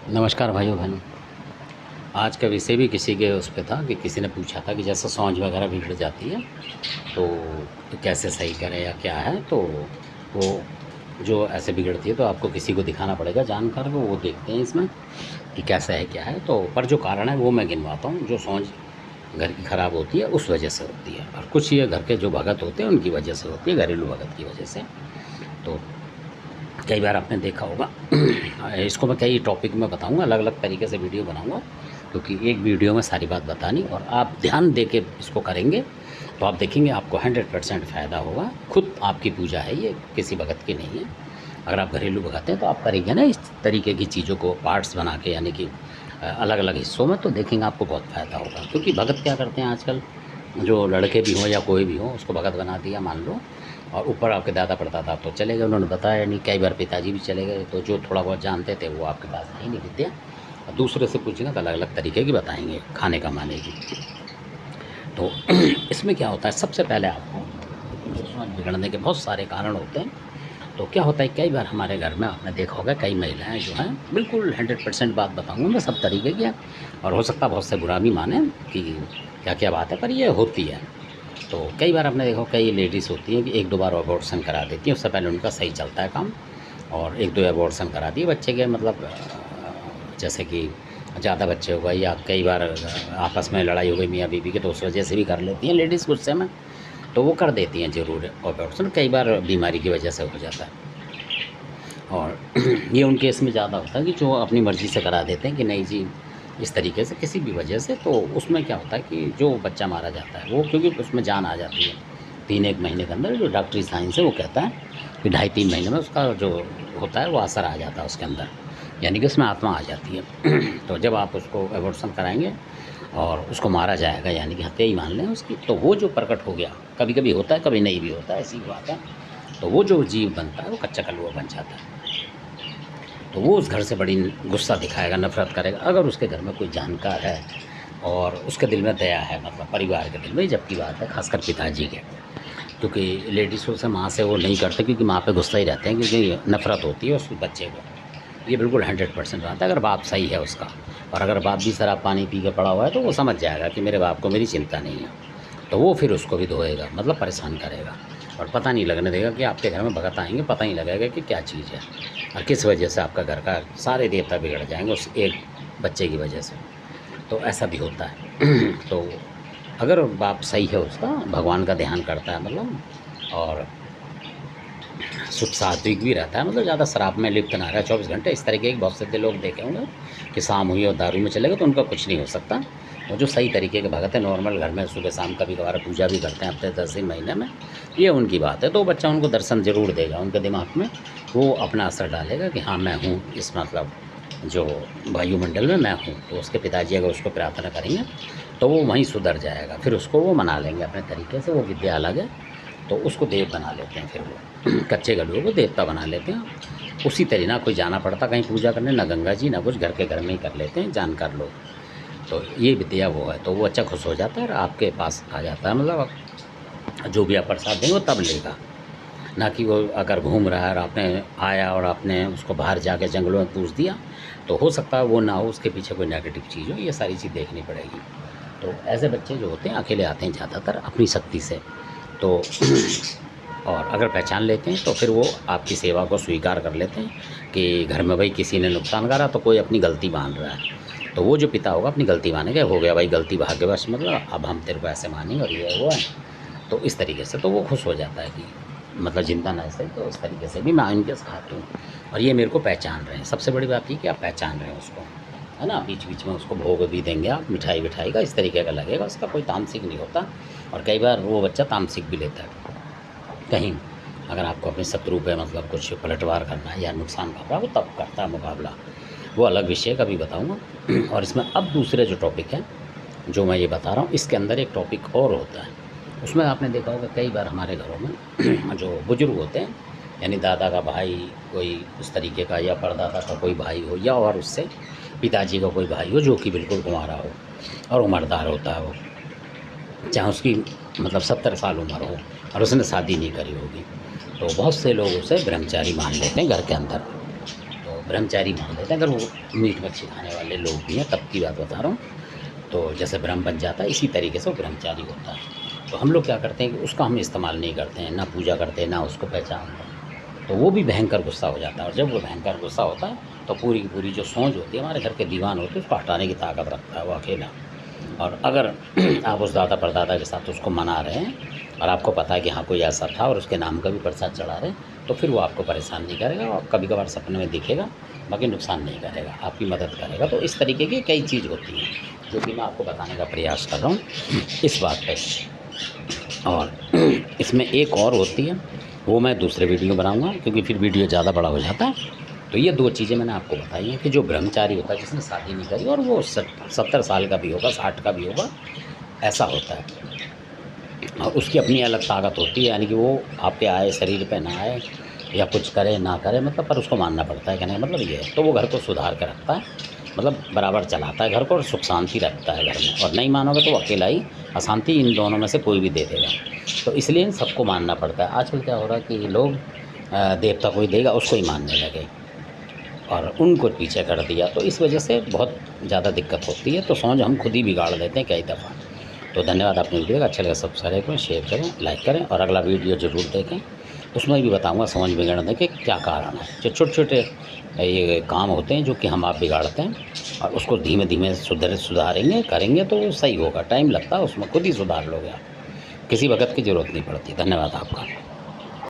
नमस्कार भाइयों बहनों। आज का विषय भी किसी के उस पे था कि किसी ने पूछा था कि जैसे सांझ वगैरह बिगड़ जाती है तो कैसे सही करें या क्या है। तो वो जो ऐसे बिगड़ती है तो आपको किसी को दिखाना पड़ेगा जानकार को, वो देखते हैं इसमें कि कैसा है क्या है। तो पर जो कारण है वो मैं गिनवाता हूँ। जो सांझ घर की ख़राब होती है उस वजह से होती है, और कुछ ये घर के जो भगत होते हैं उनकी वजह से होती है, घरेलू भगत की वजह से। तो कई बार आपने देखा होगा इसको मैं कई टॉपिक में बताऊंगा, अलग अलग तरीके से वीडियो बनाऊंगा, क्योंकि एक वीडियो में सारी बात बतानी, और आप ध्यान दे के इसको करेंगे तो आप देखेंगे आपको 100% फ़ायदा होगा। खुद आपकी पूजा है, ये किसी भगत की नहीं है। अगर आप घरेलू भगत हैं तो आप करेंगे ना इस तरीके की चीज़ों को पार्ट्स बना के, यानी कि अलग अलग हिस्सों में, तो देखेंगे आपको बहुत फ़ायदा होगा। क्योंकि भगत क्या करते हैं आजकल, जो लड़के भी हों या कोई भी हो उसको भगत बना दिया मान लो, और ऊपर आपके दादा परदादा तो चले गए, उन्होंने बताया नहीं। कई बार पिताजी भी चले गए, तो जो थोड़ा बहुत जानते थे वो आपके पास है नहीं विद्या, और दूसरे से पूछेंगे तो अलग अलग तरीके की बताएंगे खाने का माने की। तो इसमें क्या होता है, सबसे पहले आपको समझ बिगड़ने के बहुत सारे कारण होते हैं। तो क्या होता है, कई बार हमारे घर में आपने देखा होगा कई महिलाएं जो हैं, बिल्कुल 100% बात बताऊंगा मैं, सब तरीके की है, और हो सकता है बहुत से बुरा भी माने कि क्या क्या बात है, पर ये होती है। तो कई बार आपने देखो कई लेडीज़ होती हैं कि एक दो बार अबॉर्शन करा देती हैं, उससे पहले उनका सही चलता है काम, और एक दो अबॉर्शन करा दिए बच्चे के, मतलब जैसे कि ज़्यादा बच्चे हो गए या कई बार आपस में लड़ाई हो गई मियाँ बीवी की, तो उस वजह से भी कर लेती हैं लेडीज़ गुस्से में, तो वो कर देती हैं ज़रूर अबॉर्शन। कई बार बीमारी की वजह से हो जाता है, और ये उन केस में ज़्यादा होता है कि जो अपनी मर्ज़ी से करा देते हैं कि नहीं जी इस तरीके से किसी भी वजह से। तो उसमें क्या होता है कि जो बच्चा मारा जाता है वो, क्योंकि उसमें जान आ जाती है 3-1 महीने के अंदर, जो डॉक्टरी साइंस है वो कहता है कि 2.5-3 महीने में उसका जो होता है वो असर आ जाता है उसके अंदर, यानी कि उसमें आत्मा आ जाती है। तो जब आप उसको एबॉर्शन कराएंगे और उसको मारा जाएगा, यानी कि हत्या ही मान लें उसकी, तो वो जो प्रकट हो गया, कभी कभी होता है कभी नहीं भी होता है, ऐसी बात है। तो वो जो जीव बनता है वो कच्चा कलुआ बन जाता है, तो वो उस घर से बड़ी गुस्सा दिखाएगा, नफ़रत करेगा। अगर उसके घर में कोई जानकार है और उसके दिल में दया है, मतलब परिवार के दिल में, जबकि बात है खासकर पिताजी के, क्योंकि लेडीज़ों से माँ से वो नहीं करते, क्योंकि माँ पे गुस्सा ही रहते हैं, क्योंकि नफ़रत होती है उस बच्चे को। ये बिल्कुल 100% बात है। अगर बाप सही है उसका, और अगर बाप भी शराब पानी पी के पड़ा हुआ है, तो वो समझ जाएगा कि मेरे बाप को मेरी चिंता नहीं है, तो वो फिर उसको भी धोएगा, मतलब परेशान करेगा, और पता नहीं लगने देगा कि आपके घर में भगत आएंगे, पता नहीं लगेगा कि क्या चीज़ है और किस वजह से आपका घर का सारे देवता बिगड़ जाएंगे उस एक बच्चे की वजह से। तो ऐसा भी होता है। तो अगर बाप सही है उसका, भगवान का ध्यान करता है मतलब, और शुभ सात्विक भी रहता है, मतलब ज़्यादा शराब में लिप्त ना रहा 24 घंटे, इस तरीके के बहुत से लोग देखे होंगे कि शाम हुई और दारू में चले गए, तो उनका कुछ नहीं हो सकता। और जो सही तरीके के भगत है, नॉर्मल घर में सुबह शाम कभी कभार पूजा भी करते हैं हफ्ते 10 दिन महीने में, ये उनकी बात है। तो बच्चा उनको दर्शन ज़रूर देगा, उनके दिमाग में वो अपना असर डालेगा कि हाँ मैं हूँ इस, मतलब जो वायुमंडल में मैं हूँ। तो उसके पिताजी अगर उसको प्रार्थना करेंगे तो वो वहीं सुधर जाएगा, फिर उसको वो मना लेंगे अपने तरीके से। वो विद्या अलग है, तो उसको देव बना लेते हैं, फिर वो कच्चे गलुओं को देवता बना लेते हैं। उसी तरह ना कोई जाना पड़ता कहीं पूजा करने, ना गंगा जी ना कुछ, घर के घर में ही कर लेते हैं जानकार लोग। तो ये विद्या वो है, तो वो अच्छा खुश हो जाता है और आपके पास आ जाता है, मतलब जो भी आप प्रसाद देंगे वो तब लेगा, ना कि वो अगर घूम रहा है और आपने आया और आपने उसको बाहर जाके जंगलों में पूछ दिया, तो हो सकता है वो ना हो, उसके पीछे कोई नेगेटिव चीज़ हो। ये सारी चीज़ देखनी पड़ेगी। तो ऐसे बच्चे जो होते हैं अकेले आते हैं ज़्यादातर अपनी शक्ति से, तो और अगर पहचान लेते हैं तो फिर वो आपकी सेवा को स्वीकार कर लेते हैं कि घर में भाई किसी ने नुकसान करा तो कोई अपनी गलती मान रहा है, तो वो जो पिता होगा अपनी गलती मानेगा, हो गया भाई गलती भाग्यवश, मतलब अब हम तेरे को ऐसे मानेंगे और ये वो है। तो इस तरीके से तो वो खुश हो जाता है कि मतलब चिंता ना सही, तो इस तरीके से भी मैं इनके सिखाती हूँ, और ये मेरे को पहचान रहे हैं। सबसे बड़ी बात ये कि आप पहचान रहे हैं उसको, है ना। बीच बीच में उसको भोग भी देंगे आप, मिठाई विठाई का इस तरीके का लगेगा, उसका कोई तामसिक नहीं होता। और कई बार वो बच्चा तामसिक भी लेता है कहीं, अगर आपको अपने शत्रु पे मतलब कुछ पलटवार करना है या नुकसान कर रहा है, वो तब करता है मुकाबला, वो अलग विषय का भी बताऊँगा। और इसमें अब दूसरे जो टॉपिक है जो मैं ये बता रहा हूँ, इसके अंदर एक टॉपिक और होता है। उसमें आपने देखा होगा कई बार हमारे घरों में जो बुज़ुर्ग होते हैं, यानी दादा का भाई कोई उस तरीके का, या परदादा का कोई भाई हो, या और उससे पिताजी का कोई भाई हो जो कि बिल्कुल कुंवारा हो और उम्रदार होता है, वो चाहे उसकी मतलब 70 साल उम्र हो और उसने शादी नहीं करी होगी, तो बहुत से लोग उसे ब्रह्मचारी मान लेते हैं घर के अंदर। तो ब्रह्मचारी मान लेते हैं, अगर वो मीट मच्छी खाने वाले लोग भी हैं, तब की बात बता रहा हूँ। तो जैसे ब्रह्म बन जाता है, इसी तरीके से वो ब्रह्मचारी होता है। तो हम लोग क्या करते हैं कि उसका हम इस्तेमाल नहीं करते हैं, ना पूजा करते हैं, ना उसको पहचानते हैं। तो वो भी भयंकर गुस्सा हो जाता है, और जब वो भयंकर गुस्सा होता है तो पूरी की पूरी जो सोच होती है, हमारे घर के दीवान होते हैं, उसको हटाने की ताकत रखता है वो अकेला। और अगर आप उस दादा परदादा के साथ उसको मना रहे हैं और आपको पता है कि हाँ कोई ऐसा था और उसके नाम का भी प्रसाद चढ़ा रहे हैं, तो फिर वो आपको परेशान नहीं करेगा, और कभी कभार सपने में दिखेगा, बाकी नुकसान नहीं करेगा, आपकी मदद करेगा। तो इस तरीके की कई चीज़ होती हैं जो कि मैं आपको बताने का प्रयास कर रहा हूँ इस बात पे। और इसमें एक और होती है, वो मैं दूसरे वीडियो बनाऊँगा, क्योंकि फिर वीडियो ज़्यादा बड़ा हो जाता है। तो ये 2 चीज़ें मैंने आपको बताई हैं कि जो ब्रह्मचारी होता है, जिसने शादी नहीं करी, और वो 70 साल का भी होगा, 60 का भी होगा, ऐसा होता है। और उसकी अपनी अलग ताकत होती है, यानी कि वो आप पे आए, शरीर पे ना आए, या कुछ करे ना करे, मतलब पर उसको मानना पड़ता है, कहने का मतलब ये है। तो वो घर को सुधार कर रखता है, मतलब बराबर चलाता है घर को, और सुख शांति रखता है घर में। और नहीं मानोगे तो वो अकेला ही अशांति इन दोनों में से कोई भी दे देगा। तो इसलिए इन सबको मानना पड़ता है। आजकल क्या हो रहा है कि लोग देवता कोई देगा उसको ही मानने लगे, और उनको पीछे कर दिया, तो इस वजह से बहुत ज़्यादा दिक्कत होती है। तो सोच हम खुद ही बिगाड़ देते हैं कई दफ़ा। तो धन्यवाद, आपने वीडियो का अच्छा लगा सब्सक्राइब करें, शेयर करें, लाइक करें, और अगला वीडियो ज़रूर देखें। उसमें भी बताऊंगा समझ बिगड़ने के क्या कारण है। जो छोटे छोटे ये काम होते हैं जो कि हम आप बिगाड़ते हैं, और उसको धीमे धीमे सुधारेंगे करेंगे तो वो सही होगा। टाइम लगता है उसमें, खुद ही सुधार लोगे आप, किसी वक्त की ज़रूरत नहीं पड़ती। धन्यवाद आपका।